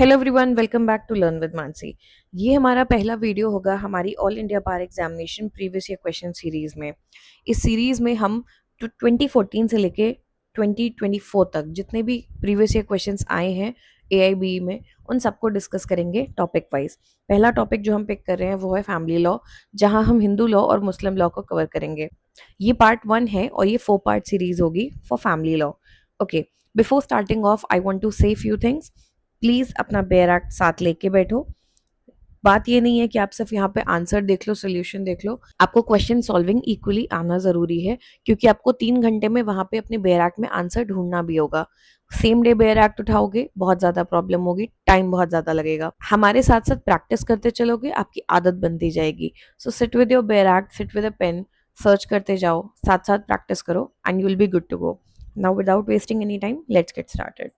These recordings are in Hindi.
Hello everyone, welcome back to learn with Mansi. ये हमारा पहला वीडियो होगा हमारी all India bar examination previous year question series में। इस सीरीज में हम 2014 से लेके 2024 तक जितने भी प्रीवियस ईयर क्वेश्चंस आए हैं AIBE में, उन सबको डिस्कस करेंगे टॉपिक वाइज। पहला टॉपिक जो हम पिक कर रहे हैं वो है फैमिली लॉ, जहां हम हिंदू लॉ और मुस्लिम लॉ को कवर करेंगे। ये पार्ट 1 है और ये 4 पार्ट सीरीज होगी for family law. Okay, before starting off I want to say few things. Please अपना बेयर एक्ट साथ लेके बैठो। बात ये नहीं है कि आप सिर्फ यहाँ पे आंसर देख लो, सोल्यूशन देख लो, आपको क्वेश्चन सॉल्विंग इक्वली आना जरूरी है, क्योंकि आपको 3 घंटे में वहां पे अपने बेयर एक्ट में आंसर ढूंढना भी होगा। सेम डे बेयर एक्ट उठाओगे बहुत ज्यादा प्रॉब्लम होगी, टाइम बहुत ज्यादा लगेगा। हमारे साथ साथ प्रैक्टिस करते चलोगे, आपकी आदत बनती जाएगी। So sit with your bare act, sit with a pen, search करते जाओ, साथ साथ प्रैक्टिस करो and you will be good to go. Now without wasting any time, let's get started.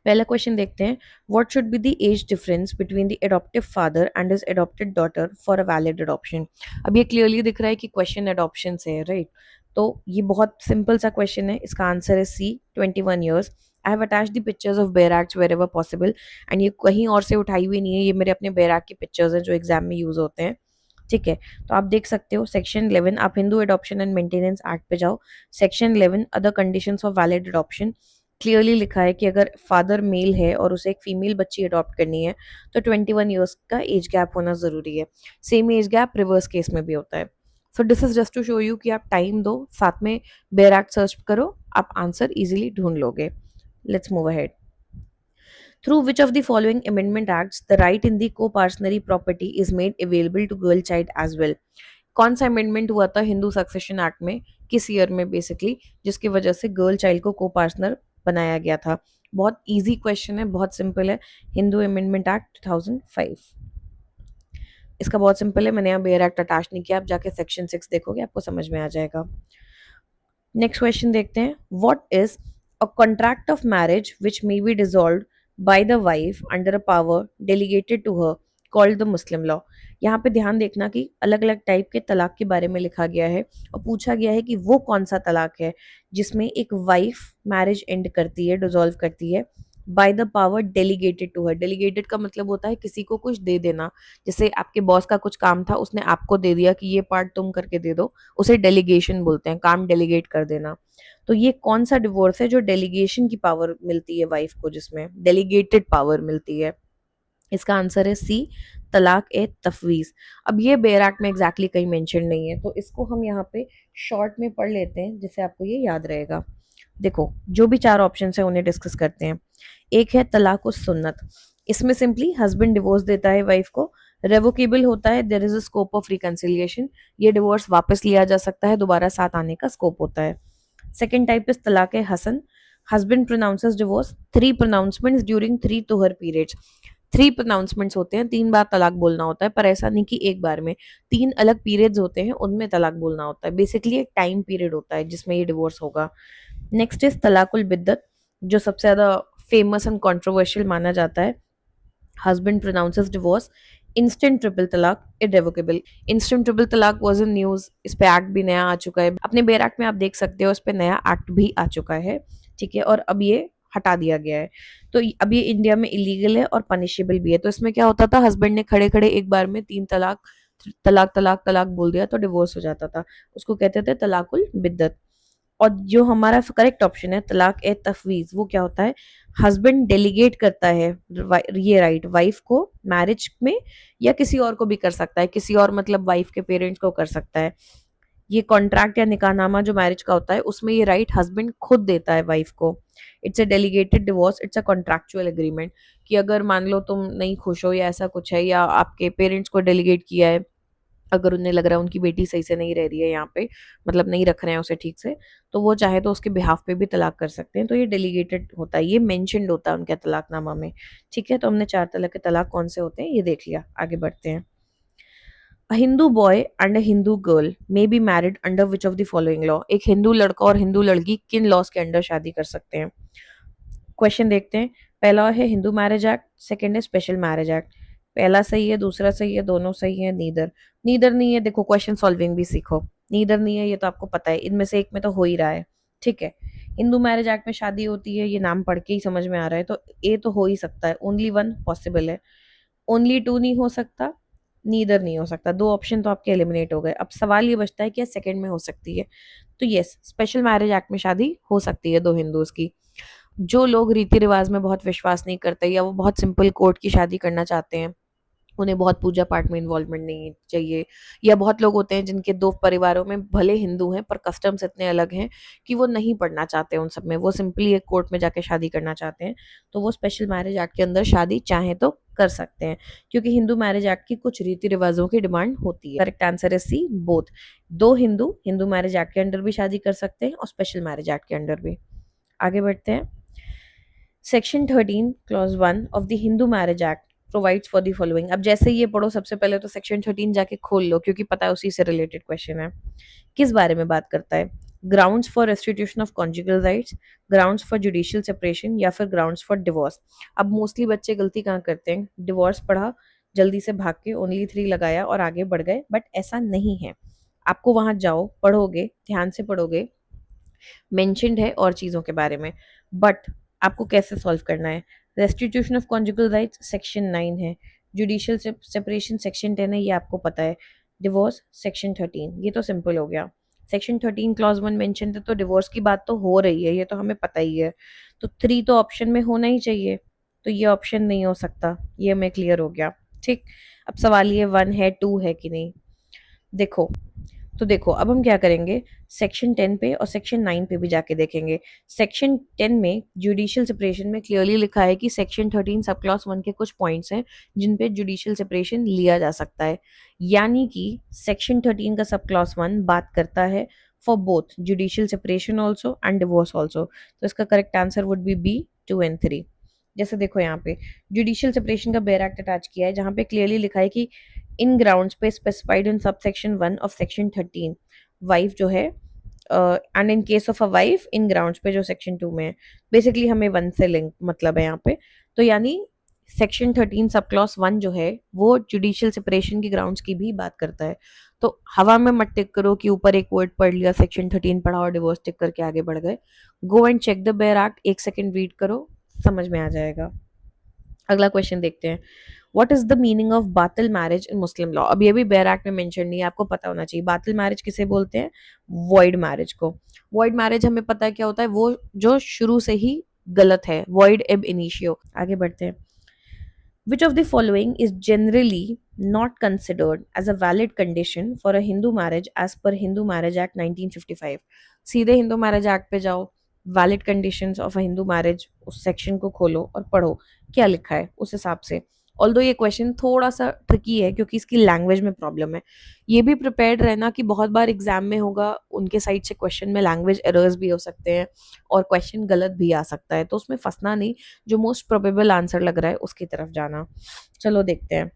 पहला क्वेश्चन देखते हैं। What should be the age difference between the adoptive father and his adopted daughter for a valid adoption. अब ये क्लियरली दिख रहा है कि क्वेश्चन एडॉप्शन से है, राइट? तो ये बहुत सिंपल सा क्वेश्चन है। इसका आंसर है सी, 21 years. I have attached the pictures of bear acts wherever possible, and ये कहीं और से उठाई हुई नहीं है, ये मेरे अपने बेयर एक्ट की पिक्चर्स हैं जो एग्जाम में यूज होते हैं। ठीक है, तो आप देख सकते हो सेक्शन 11, आप Hindu adoption and maintenance act पे जाओ। Section 11 other conditions of valid adoption, clearly लिखा है कि अगर फादर मेल है और उसे एक फीमेल बच्ची अडॉप्ट करनी है तो 21 ईयर्स का एज गैप होना जरूरी है। Same age gap reverse case में भी होता है। So this is just to show you कि आप टाइम दो, साथ में बेयर एक्ट सर्च करो, आप आंसर इजीली ढूंढ लोगे। Let's move ahead. Through which of the following amendment acts the right in the co-partnership property is made available to girl child as well? कौन सा अमेंडमेंट हुआ था हिंदू सक्सेशन एक्ट में, किस ईयर में बेसिकली, जिसकी वजह से गर्ल चाइल्ड को को पार्टनर बनाया गया था? बहुत इजी क्वेश्चन है, बहुत सिंपल है। Hindu amendment act 2005। इसका बहुत सिंपल है, मैंने यहाँ बेयर एक्ट अटैच नहीं किया, आप जाके सेक्शन 6 देखोगे आपको समझ में आ जाएगा। नेक्स्ट क्वेश्चन देखते हैं। What is a contract of marriage which may be dissolved by the wife under a power delegated to her called the Muslim law. यहाँ पे ध्यान देखना कि अलग अलग टाइप के तलाक के बारे में लिखा गया है और पूछा गया है कि वो कौन सा तलाक है जिसमें एक वाइफ मैरिज एंड करती है, डिसॉल्व करती है, by the power delegated to her. Delegated का मतलब होता है किसी को कुछ दे देना। जैसे आपके बॉस का कुछ काम था, उसने आपको दे दिया कि ये पार्ट तुम करके दे दो, उसे डेलीगेशन बोलते हैं, काम डेलीगेट कर देना। तो ये कौन सा डिवोर्स है जो डेलीगेशन की पावर मिलती है वाइफ को, जिसमें डेलीगेटेड पावर मिलती है? इसका आंसर है सी, तलाक ए तफवीज। अब ये बेयर एक्ट में एग्जैक्टली कहीं मेंशन नहीं है, तो इसको हम यहाँ पे शॉर्ट में पढ़ लेते हैं जिससे आपको ये याद रहेगा। देखो, जो भी 4 ऑप्शन है उन्हें डिस्कस करते हैं। एक है तलाक उस सुन्नत, इसमें सिंपली हस्बैंड डिवोर्स देता है वाइफ को, रेवोकेबल होता है, there is a scope of reconciliation, ये डिवोर्स वापस लिया जा सकता है, दोबारा साथ आने का स्कोप होता है। सेकेंड टाइप इज तलाक हसन, husband pronounces divorce 3 pronouncements during 3 तोहर पीरियड्स। 3 प्रोनाउंसमेंट्स होते हैं, 3 बार तलाक बोलना होता है, पर ऐसा नहीं कि एक बार में, 3 अलग पीरियड्स होते हैं, उनमें तलाक बोलना होता है। बेसिकली एक टाइम पीरियड होता है जिसमें ये डिवोर्स होगा। नेक्स्ट इज तलाकुल बिद्दत, जो सबसे ज्यादा फेमस एंड कंट्रोवर्शियल माना जाता है। Husband pronounces divorce, instant triple तलाक, इरेवोकेबल। इंस्टेंट ट्रिपल तलाक वाज इन न्यूज, इस पे एक्ट भी नया आ चुका है, अपने बेयर एक्ट में आप देख सकते हो, इस पे नया एक्ट भी आ चुका है। ठीक है, और अब ये हटा दिया गया है, तो अब ये इंडिया में इलीगल है और पनिशेबल भी है। तो इसमें क्या होता था, हस्बैंड ने खड़े खड़े एक बार में 3 तलाक तलाक तलाक तलाक बोल दिया तो डिवोर्स हो जाता था, उसको कहते थे तलाकुल बिद्दत। और जो हमारा करेक्ट ऑप्शन है तलाक ए तफवीज, वो क्या होता है, हस्बैंड डेलीगेट करता है ये राइट वाइफ को मैरिज में, या किसी और को भी कर सकता है, किसी और मतलब वाइफ के पेरेंट्स को कर सकता है। ये कॉन्ट्रैक्ट या निकाहनामा जो मैरिज का होता है उसमें ये राइट हस्बैंड खुद देता है वाइफ को। It's a delegated divorce, it's a contractual agreement, कि अगर मान लो तुम नहीं खुश हो या ऐसा कुछ है, या आपके पेरेंट्स को डेलीगेट किया है, अगर उन्हें लग रहा है उनकी बेटी सही से नहीं रह रही है यहाँ पे, मतलब नहीं रख रहे हैं उसे ठीक से, तो वो चाहे तो उसके बिहाफ पे भी तलाक कर सकते हैं। तो ये डेलीगेटेड होता है, ये मेंशन्ड होता है उनके तलाकनामा में। ठीक है, तो हमने 4 तरह के तलाक कौन से होते हैं ये देख लिया, आगे बढ़ते हैं। A Hindu boy and a Hindu girl may be married under which of the following law? एक हिंदू लड़का और हिंदू लड़की किन लॉस के अंडर शादी कर सकते हैं? क्वेश्चन देखते हैं। पहला है हिंदू मैरिज एक्ट, सेकंड है स्पेशल मैरिज एक्ट। पहला सही है, दूसरा सही है, दोनों सही है, नीदर। नीदर नहीं है, देखो क्वेश्चन सॉल्विंग भी सीखो। नीदर नहीं है, ये तो आपको पता है, इनमें से एक में तो हो ही रहा है। ठीक है, हिंदू मैरिज एक्ट में शादी होती है, ये नाम पढ़ के ही समझ में आ रहा है, तो ए तो हो ही सकता है, ओनली वन पॉसिबल है। ओनली टू नहीं हो सकता, नीदर नहीं हो सकता, दो ऑप्शन तो आपके एलिमिनेट हो गए। अब सवाल ये बचता है कि सेकंड में हो सकती है। तो यस, स्पेशल मैरिज एक्ट में शादी हो सकती है दो हिंदूज की। जो लोग रीति रिवाज में बहुत विश्वास नहीं करते या वो बहुत सिंपल कोर्ट की शादी करना चाहते हैं, उन्हें बहुत पूजा पाठ में इन्वॉल्वमेंट नहीं चाहिए, या बहुत लोग होते हैं जिनके दो परिवारों में भले हिंदू हैं पर कस्टम्स इतने अलग हैं कि वो नहीं पढ़ना चाहते उन सब में, वो सिंपली एक कोर्ट में जाके शादी करना चाहते हैं, तो वो स्पेशल मैरिज एक्ट के अंदर शादी चाहे तो कर सकते हैं, क्योंकि हिंदू मैरिज एक्ट की कुछ रीति रिवाजों की डिमांड होती है। करेक्ट आंसर है सी, बोथ। दो हिंदू हिंदू मैरिज एक्ट के अंडर भी शादी कर सकते हैं और स्पेशल मैरिज एक्ट के अंडर भी। आगे बढ़ते हैं। Section 13 clause 1 of the Hindu marriage act provides for the following. अब जैसे ये पढ़ो, सबसे पहले तो सेक्शन 13 जाके खोल लो, क्योंकि पता है उसी से रिलेटेड क्वेश्चन है। किस बारे में बात करता है? Grounds for restitution of conjugal rights, grounds for judicial separation, या फिर ग्राउंड्स फॉर डिवोर्स। अब मोस्टली बच्चे गलती कहाँ करते हैं? डिवोर्स पढ़ा, जल्दी से भाग के ओनली 3 लगाया और आगे बढ़ गए, बट ऐसा नहीं है। आपको वहां जाओ, पढ़ोगे, ध्यान से पढ़ोगे, मेंशन्ड है और चीज़ों के बारे में, बट आपको कैसे सॉल्व करना है? Restitution of conjugal rights section 9 है, जुडिशियल सेपरेशन सेक्शन 10 है, ये आपको पता है, डिवोर्स सेक्शन 13, ये तो सिंपल हो गया। सेक्शन 13 क्लॉज 1 मेंशन है, तो डिवोर्स की बात तो हो रही है, ये तो हमें पता ही है, तो 3 तो ऑप्शन में होना ही चाहिए, तो ये ऑप्शन नहीं हो सकता, ये हमें क्लियर हो गया। ठीक, अब सवाल ये 1 है 2 है कि नहीं, देखो। तो देखो अब हम क्या करेंगे, सेक्शन 10 पे और सेक्शन 9 पे भी जाके देखेंगे। सेक्शन 10 में जुडिशियल सेपरेशन में क्लियरली लिखा है कि सेक्शन 13 सब क्लॉज 1 के कुछ पॉइंट्स हैं जिन पे जुडिशियल सेपरेशन लिया जा सकता है, यानी कि सेक्शन 13 का सब क्लॉज 1 बात करता है for both judicial separation also and divorce also. तो इसका correct answer would be B 2 and 3। जैसे देखो यहाँ पे जुडिशियल सेपरेशन का बेयर एक्ट अटैच किया है, जहाँ पे क्लियरली लिखा है कि इन ग्राउंड्स पे specified in subsection 1 of section 13, wife जो है, and in case of a wife in grounds पे जो सेक्शन 2 में है। बेसिकली हमें 1 से लिंक मतलब है यहाँ पे, तो यानी सेक्शन 13 सब क्लॉज 1 जो है वो जुडिशियल सेपरेशन की ग्राउंड्स की भी बात करता है। तो हवा में मत टिक करो कि ऊपर एक वर्ड पढ़ लिया, सेक्शन 13 पढ़ा और डिवोर्स टिक करके आगे बढ़ गए। Go and check the bare act, एक सेकेंड रीड करो, समझ में आ जाएगा। अगला क्वेश्चन देखते हैं। What is the meaning of batil marriage in Muslim law? अब ये भी बेयर एक्ट में मेंशन नहीं है, आपको पता होना चाहिए। बातिल मैरिज किसे बोलते हैं? वॉइड मैरिज को। वॉइड मैरिज हमें पता है क्या होता है, वो जो शुरू से ही गलत है, वॉइड एब इनिशियो। आगे बढ़ते हैं। Which of the following is generally not considered as a valid condition for a Hindu marriage as per Hindu Marriage Act 1955? सीधे हिंदू मैरिज एक्ट पे जाओ, valid conditions of a Hindu marriage, उस सेक्शन को खोलो और पढ़ो क्या लिखा है उस हिसाब से। ऑल्दो ये क्वेश्चन थोड़ा सा ट्रिकी है क्योंकि इसकी लैंग्वेज में प्रॉब्लम है, ये भी प्रिपेयर्ड रहना कि बहुत बार एग्जाम में होगा उनके साइड से क्वेश्चन में लैंग्वेज एरर्स भी हो सकते हैं और क्वेश्चन गलत भी आ सकता है, तो उसमें फंसना नहीं, जो मोस्ट प्रोबेबल आंसर लग रहा है उसकी तरफ जाना। चलो देखते हैं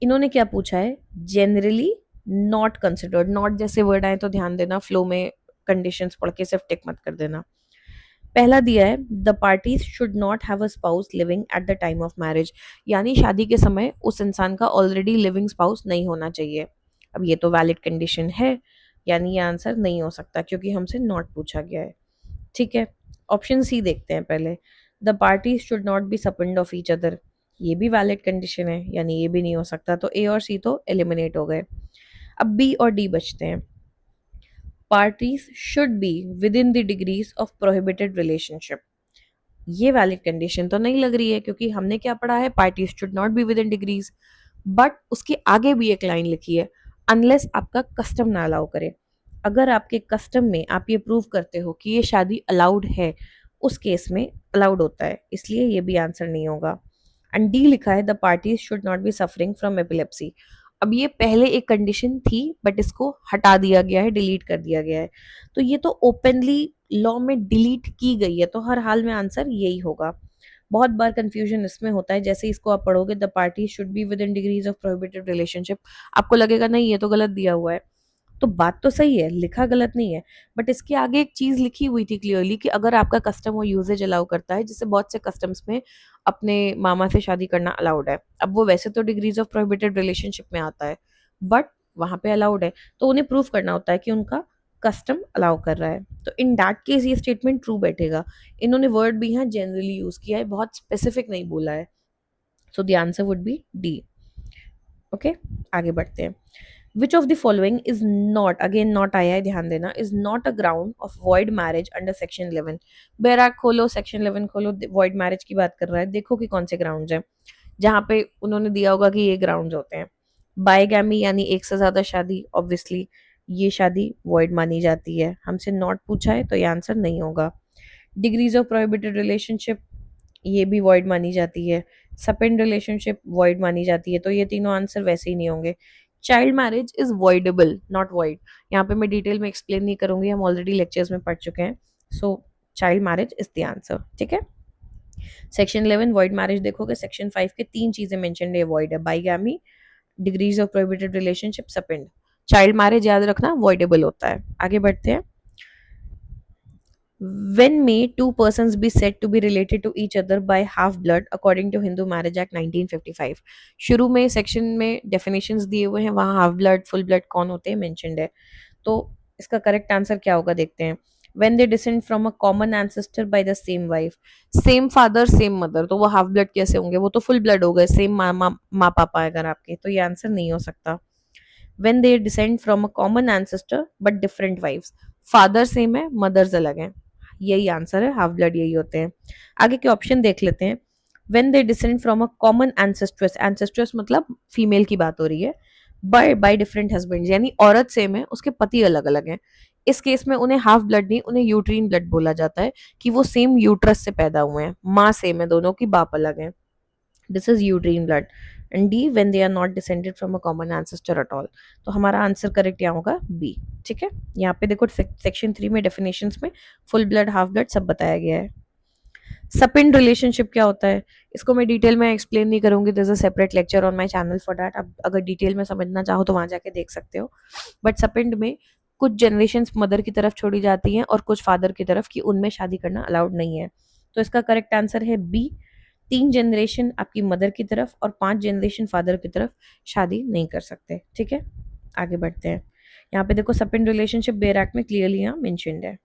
इन्होंने क्या पूछा है। जनरली नॉट कंसिडर्ड, नॉट जैसे वर्ड आए तो ध्यान देना, फ्लो में कंडीशंस पढ़ के सिर्फ टिक मत कर देना। पहला दिया है the parties should not have a spouse living at the time of marriage, यानी शादी के समय उस इंसान का ऑलरेडी लिविंग स्पाउस नहीं होना चाहिए। अब ये तो वैलिड कंडीशन है, यानी ये आंसर नहीं हो सकता क्योंकि हमसे नॉट पूछा गया है। ठीक है, ऑप्शन सी देखते हैं पहले। The parties should not be सपंड ऑफ ईच अदर, ये भी वैलिड कंडीशन है, यानी ये भी नहीं हो सकता, तो ए और सी तो एलिमिनेट हो गए। अब बी और डी बचते हैं। Parties should be with in the degrees of prohibited relationship, ये वैलिड कंडीशन तो नहीं लग रही है क्योंकि हमने क्या पढ़ा है, parties should not be with in degrees, but उसके आगे भी एक लाइन लिखी है, अनलेस आपका कस्टम ना अलाउ करे। अगर आपके कस्टम में आप ये प्रूव करते हो कि ये शादी अलाउड है, उस केस में अलाउड होता है, इसलिए ये भी आंसर नहीं होगा। एंड डी लिखा है the parties should not be suffering from epilepsy. अब ये पहले एक कंडीशन थी बट इसको हटा दिया गया है, डिलीट कर दिया गया है, तो ये तो ओपनली लॉ में डिलीट की गई है, तो हर हाल में आंसर यही होगा। बहुत बार कंफ्यूजन इसमें होता है, जैसे इसको आप पढ़ोगे the party should be with in degrees of prohibited relationship, आपको लगेगा नहीं ये तो गलत दिया हुआ है, तो बात तो सही है, लिखा गलत नहीं है, बट इसके आगे एक चीज लिखी हुई थी क्लियरली कि अगर आपका कस्टम और यूजेज अलाउ करता है, जैसे बहुत से कस्टम्स में अपने मामा से शादी करना अलाउड है, अब वो वैसे तो डिग्रीज ऑफ प्रोहिबिटेड रिलेशनशिप में आता है बट वहां पे अलाउड है, तो उन्हें प्रूव करना होता है कि उनका कस्टम अलाउ कर रहा है। तो इन दैट केस ये स्टेटमेंट ट्रू बैठेगा। इन्होंने वर्ड भी यहाँ जनरली यूज किया है, बहुत स्पेसिफिक नहीं बोला है। So the answer would B D. Okay, आगे बढ़ते हैं। Which of the following is not, again not आया है, ध्यान देना, is not a ground of void marriage under section 11। बैराक खोलो, सेक्शन 11 खोलो, वॉइड मैरिज की बात कर रहा है, देखो कि कौन से ग्राउंड्स हैं जहाँ पे उन्होंने दिया होगा कि ये ग्राउंड्स होते हैं। बायगैमी यानी एक से ज्यादा शादी, ऑब्वियसली ये शादी वॉइड मानी जाती है। हमसे नॉट पूछा है तो ये आंसर नहीं होगा। डिग्रीज ऑफ प्रोहिबिटेड रिलेशनशिप, ये भी वॉइड मानी जाती है। सपेंड रिलेशनशिप वॉइड मानी जाती है। तो ये तीनों आंसर वैसे ही नहीं होंगे। Child marriage is voidable, not void. यहाँ पे मैं डिटेल में एक्सप्लेन नहीं करूंगी, हम ऑलरेडी लेक्चर्स में पढ़ चुके हैं। So child marriage is the answer, ठीक है। सेक्शन 11 वॉइड मैरिज देखोगे, सेक्शन 5 के तीन चीजें मेंशन है वॉइड है, bigamy, degrees of prohibited relationship, सपेंड। चाइल्ड मैरिज याद रखना वॉइडेबल होता है। आगे बढ़ते हैं। When may two persons be said to be related to each other by half blood according to Hindu Marriage Act 1955? शुरू में सेक्शन में डेफिनेशंस दिए हुए हैं, वहाँ हाफ ब्लड फुल ब्लड कौन होते हैं मेंशन्ड है। तो इसका करेक्ट आंसर क्या होगा देखते हैं। When they descend from a common ancestor by the same wife, same father same mother, तो वो हाफ ब्लड कैसे होंगे, वो तो फुल ब्लड हो गए, सेम माँ पापा अगर आपके, तो ये आंसर नहीं हो सकता। When they descend from a common ancestor but different wives, father same है मदर्स अलग हैं, यही आंसर है, हाफ ब्लड यही होते हैं। आगे के ऑप्शन देख लेते हैं। When they descend from a common ancestress, ancestors मतलब फीमेल की बात हो रही है, by different husbands यानी औरत सेम है, उसके पति अलग अलग हैं। इस केस में उन्हें हाफ ब्लड नहीं, उन्हें यूट्रीन ब्लड बोला जाता है, कि वो सेम यूट्रस से पैदा हुए हैं, माँ सेम है दोनों की, बाप अलग है। This is uterine blood. And D, when they are not descended from a common ancestor at all. तो हमारा आंसर करेक्ट यहाँ होगा बी, ठीक है। यहाँ पे देखो सेक्शन 3 में डेफिनेशंस में फुल ब्लड हाफ ब्लड सब बताया गया है। सपिन रिलेशनशिप क्या होता है, इसको मैं डिटेल में एक्सप्लेन नहीं करूंगी, this a separate lecture on my channel for that. अब अगर डिटेल में समझना चाहो तो वहां जाके देख सकते हो। बट सपिंड में कुछ जनरेशंस मदर की तरफ छोड़ी जाती हैं और कुछ फादर की तरफ, कि उनमें शादी करना अलाउड नहीं है। तो इसका करेक्ट आंसर है बी, 3 जनरेशन आपकी मदर की तरफ और 5 जनरेशन फादर की तरफ शादी नहीं कर सकते, ठीक है। आगे बढ़ते हैं। यहाँ पे देखो सपिन रिलेशनशिप बेयर एक्ट में क्लियरली यहाँ मेंशन्ड है।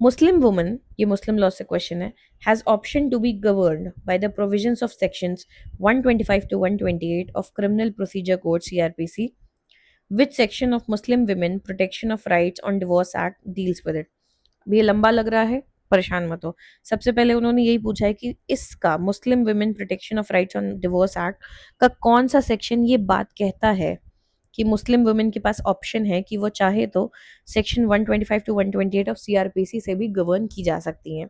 Muslim woman, ये मुस्लिम लॉ से क्वेश्चन है, has option to be governed by the provisions of sections 125 to 128 of Criminal Procedure Code CRPC. Which section of Muslim Women Protection of Rights on Divorce Act deals with it? अब ये लंबा लग रहा है, परेशान मत हो। सबसे पहले उन्होंने यही पूछा है कि इसका Muslim women protection of rights on divorce act का कौन सा सेक्शन ये बात कहता है कि मुस्लिम वुमेन के पास ऑप्शन है कि वो चाहे तो सेक्शन 125 टू 128 ऑफ सीआरपीसी से भी गवर्न की जा सकती हैं।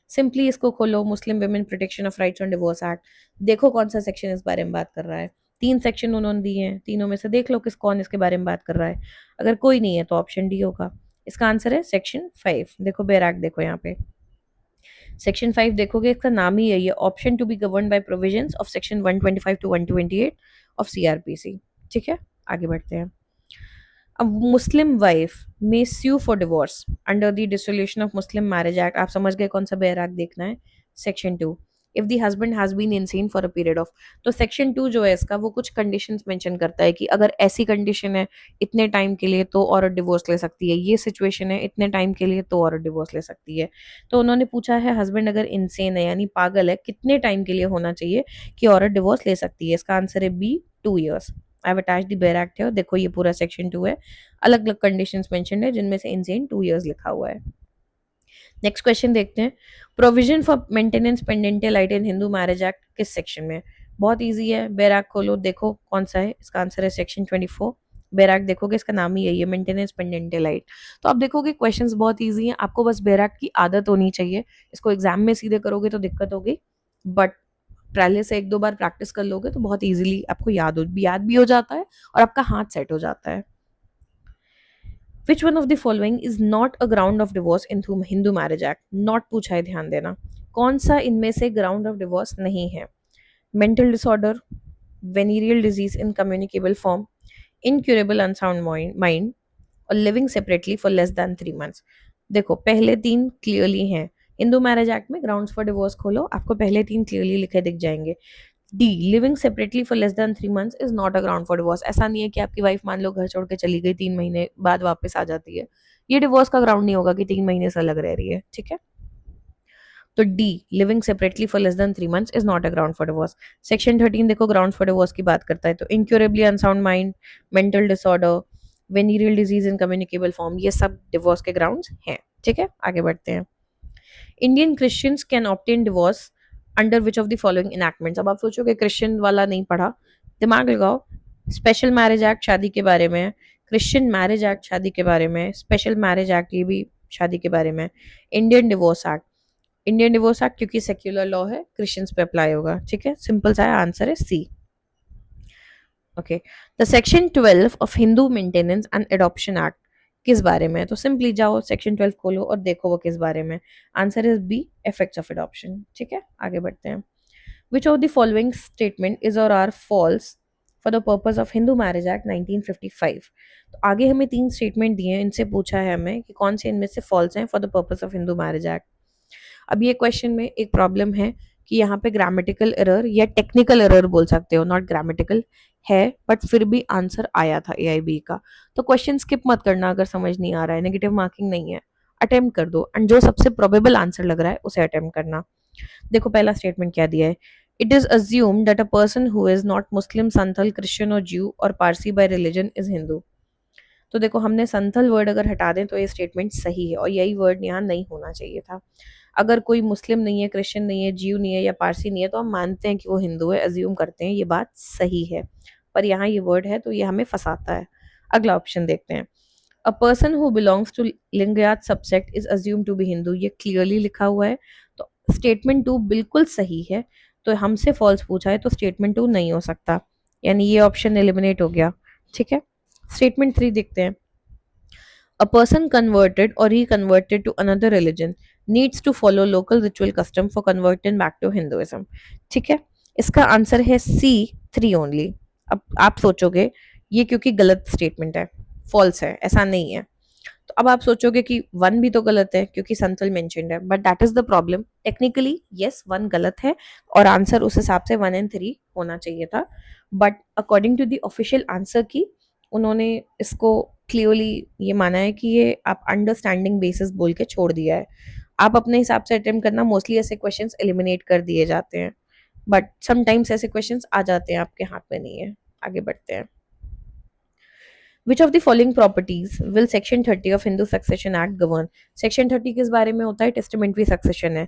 सिंपली इसको खोलो, Muslim women protection of rights on divorce act, देखो कौन सा सेक्शन इस बारे में बात कर रहा है। 3 सेक्शन उन्होंने दिए हैं, तीनों में से देख लो किस कौन इसके बारे में बात कर रहा है। अगर कोई नहीं है तो ऑप्शन डी होगा। इसका आंसर है सेक्शन 5। देखो बैराक, देखो यहाँ पे सेक्शन 5 देखोगे, इसका नाम ही है ये, option to be govern by provisions of section 125 to 128 of CrPC, ठीक है। आगे बढ़ते हैं। A Muslim wife may sue for divorce under the Dissolution of Muslim Marriage Act, आप समझ गए कौन सा बैराक देखना है, section 2, if the husband has been insane for a period of। तो सेक्शन 2 जो है इसका, वो कुछ कंडीशंस मेंशन करता है कि अगर ऐसी कंडीशन है इतने टाइम के लिए तो औरत डिवोर्स ले सकती है, ये सिचुएशन है इतने टाइम के लिए तो औरत डिवोर्स ले सकती है। तो उन्होंने पूछा है हस्बैंड अगर इनसेन है यानी पागल है, कितने टाइम के लिए होना चाहिए कि औरत डिवोर्स ले सकती है। इसका आंसर है B, 2 years. I have attached the bare act है, देखो ये पूरा सेक्शन 2 है, अलग अलग कंडीशंस मेंशन्ड है जिनमें से इनसेन 2 ईयर्स लिखा हुआ है। नेक्स्ट क्वेश्चन देखते हैं। Provision for maintenance pendente lite in Hindu marriage act किस सेक्शन में? बहुत इजी है, बैराक खोलो, देखो कौन सा है। इसका आंसर है सेक्शन 24। बैराक देखोगे, इसका नाम ही यही है, मेंटेनेंस पेंडेंटल राइट। तो आप देखोगे क्वेश्चंस बहुत इजी हैं, आपको बस बैराक की आदत होनी चाहिए। इसको एग्जाम में सीधे करोगे तो दिक्कत होगी, बट पहले से 1-2 बार प्रैक्टिस कर लोगे तो बहुत इजीली आपको याद भी हो जाता है और आपका हाथ सेट हो जाता है। Which one of the following is not a ground of divorce in Hindu Marriage Act? Not पूछा है, ध्यान देना। कौन सा इनमें से ground of divorce नहीं है? Mental disorder, venereal disease in communicable form, incurable unsound mind और living separately for less than 3 months। देखो पहले 3 क्लियरली हैं। हिंदू मैरिज एक्ट में ग्राउंड्स फॉर डिवोर्स खोलो, आपको पहले 3 क्लियरली लिखे दिख जाएंगे। D, living separately for less than 3 months is not a ground for divorce. ऐसा नहीं है कि आपकी वाइफ मान लो घर छोड़ के चली गई, 3 महीने बाद वापस आ जाती है, ये डिवोर्स का ग्राउंड नहीं होगा कि 3 महीने से अलग रह रही है, ठीक है। तो D, living separately for less than 3 months is not a ground for divorce. Section 13 देखो ग्राउंड फॉर डिवोर्स की बात करता है, तो incurably unsound mind, mental disorder, venereal disease in communicable form, ये सब डिवोर्स के ग्राउंड्स हैं, ठीक है। आगे बढ़ते हैं। Indian Christians can obtain divorce under which of the following enactments. अब आप सोचोगे क्रिश्चियन वाला नहीं पढ़ा, दिमाग लगाओ। स्पेशल मैरिज एक्ट शादी के बारे में, क्रिश्चियन मैरिज एक्ट शादी के बारे में, स्पेशल मैरिज एक्ट ये भी शादी के बारे में, Indian divorce act. Indian divorce act क्योंकि सेक्युलर लॉ है, क्रिश्चियंस पे अप्लाई होगा, ठीक है। सिंपल सा आंसर है C. Okay, the section 12 of Hindu maintenance and adoption act किस बारे में है? तो सिंपली जाओ सेक्शन 12 खोलो और देखो वो किस बारे में। Answer is B, effects of adoption, ठीक है। आगे बढ़ते हैं। Which of the following statement is और are false for the purpose of Hindu marriage act 1955। तो आगे हमें 3 स्टेटमेंट दिए हैं, इनसे पूछा है हमें कि कौन से इनमें से फॉल्स हैं for the purpose of Hindu marriage act. अब ये क्वेश्चन में एक प्रॉब्लम है कि यहाँ पे ग्रामेटिकल एरर या टेक्निकल एरर बोल सकते हो, नॉट ग्रामेटिकल है, बट फिर भी आंसर आया था AIB का। तो क्वेश्चन स्किप मत करना अगर समझ नहीं आ रहा है, नेगेटिव मार्किंग नहीं है, अटेम्प्ट कर दो एंड जो सबसे प्रोबेबल आंसर लग रहा है उसे अटेम्प्ट करना। देखो पहला स्टेटमेंट क्या दिया है, it is assume that a person who is not Muslim, Santhal, Christian और ज्यू और Parsi bye religion is Hindu. तो देखो हमने संथल वर्ड अगर हटा दें तो ये स्टेटमेंट सही है और यही वर्ड यहाँ नहीं होना चाहिए था। अगर कोई मुस्लिम नहीं है, क्रिश्चियन नहीं है, जीव नहीं है या पारसी नहीं है तो हम मानते हैं कि वो हिंदू है, अज्यूम करते हैं, ये बात सही है। पर यहाँ ये वर्ड है तो ये हमें फंसाता है। अगला ऑप्शन देखते हैं, a person who belongs to Lingayat subsect is assume to be Hindu, ये क्लियरली लिखा हुआ है, तो स्टेटमेंट 2 बिल्कुल सही है। तो हमसे फॉल्स पूछा है तो स्टेटमेंट 2 नहीं हो सकता, यानी ये ऑप्शन एलिमिनेट हो गया, ठीक है। स्टेटमेंट 3 देखते हैं, a person converted or reconverted to another religion needs to follow local ritual custom for converting back to Hinduism। ठीक है, इसका आंसर है C3 ओनली। अब आप सोचोगे ये क्योंकि गलत स्टेटमेंट है, फॉल्स है, ऐसा नहीं है। तो अब आप सोचोगे कि 1 भी तो गलत है क्योंकि संथल मेंशन्ड है, but that is the problem. Technically yes 1 गलत है और आंसर उस हिसाब से 1 एंड 3 होना चाहिए था, but according to the official answer key उन्होंने इसको क्लियरली ये माना है कि ये आप अंडरस्टैंडिंग बेसिस बोल के छोड़ दिया है। आप अपने हिसाब से अटेम्प्ट करना, मोस्टली ऐसे क्वेश्चंस एलिमिनेट कर दिए जाते हैं, बट समटाइम्स ऐसे क्वेश्चंस आ जाते हैं, आपके हाथ में नहीं है। आगे बढ़ते हैं। Which of the following properties will Section 30 of Hindu Succession Act govern? Section 30 किस बारे में होता है? टेस्टामेंट्री सक्सेशन है।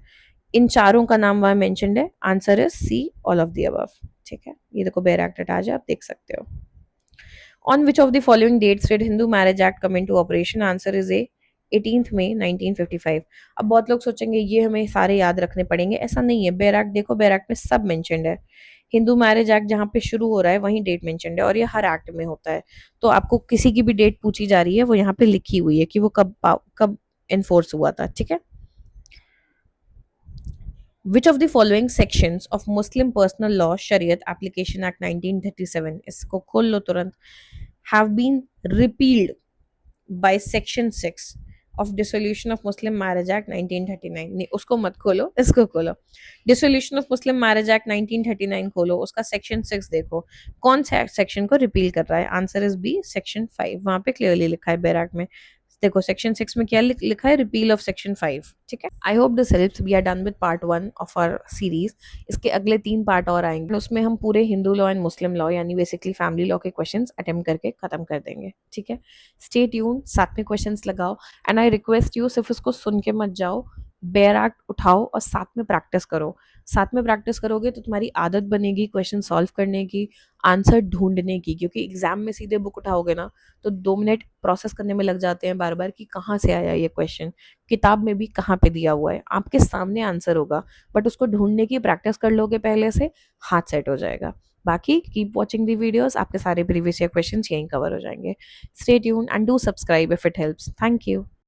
इन चारों का नाम वहां मेंशन्ड है, answer is C, all of the above, ठीक है। ये देखो बेयर एक्ट हटा जाए, आप देख सकते हो। On which of the following dates did Hindu Marriage Act come into operation? Answer is A, 18th May 1955। अब बहुत लोग सोचेंगे ये हमें सारे याद रखने पड़ेंगे, ऐसा नहीं है। बेयर एक्ट देखो, बेयर एक्ट में सब मेंशन्ड है। हिंदू मैरिज एक्ट जहाँ पे शुरू हो रहा है वहीं डेट मेंशन्ड है और ये हर एक्ट में होता है। तो आपको किसी की भी डेट पूछी जा रही है वो यहाँ पे लिखी हुई है कि वो कब कब एनफोर्स हुआ था, ठीक है। Which of the following sections of Muslim Personal Law Shariat Application Act 1937, इसको खोल लो तुरंत, have been repealed by Section 6 of Dissolution of Muslim Marriage Act 1939? नहीं उसको मत खोलो, इसको खोलो। Dissolution of Muslim Marriage Act 1939 खोलो, उसका सेक्शन 6 देखो कौन सा सेक्शन को रिपील कर रहा है। Answer is B, section 5। वहां पे क्लियरली लिखा है बेयर एक्ट में, देखो सेक्शन 6 में क्या लिखा है, रिपील ऑफ सेक्शन 5, ठीक है। I hope this helps. We are done with part 1 of our series. इसके अगले 3 पार्ट और आएंगे, उसमें हम पूरे Hindu law and Muslim law यानी बेसिकली फैमिली लॉ के क्वेश्चंस अटेम्प्ट करके खत्म कर देंगे, ठीक है। स्टे ट्यून, साथ में क्वेश्चंस लगाओ एंड आई रिक्वेस्ट यू सिर्फ इसको सुन के मत जाओ, बेयर एक्ट उठाओ और साथ में प्रैक्टिस करो। साथ में प्रैक्टिस करोगे तो तुम्हारी आदत बनेगी क्वेश्चन सॉल्व करने की, आंसर ढूंढने की, क्योंकि एग्जाम में सीधे बुक उठाओगे ना तो 2 मिनट प्रोसेस करने में लग जाते हैं बार बार कि कहाँ से आया ये क्वेश्चन, किताब में भी कहाँ पे दिया हुआ है, आपके सामने आंसर होगा, बट उसको ढूंढने की प्रैक्टिस कर लोगे पहले से, हाथ सेट हो जाएगा। बाकी कीप वॉचिंग दी वीडियोस, आपके सारे प्रीवियस ईयर क्वेश्चंस यहीं कवर हो जाएंगे। Stay tune and do subscribe if it helps. Thank you.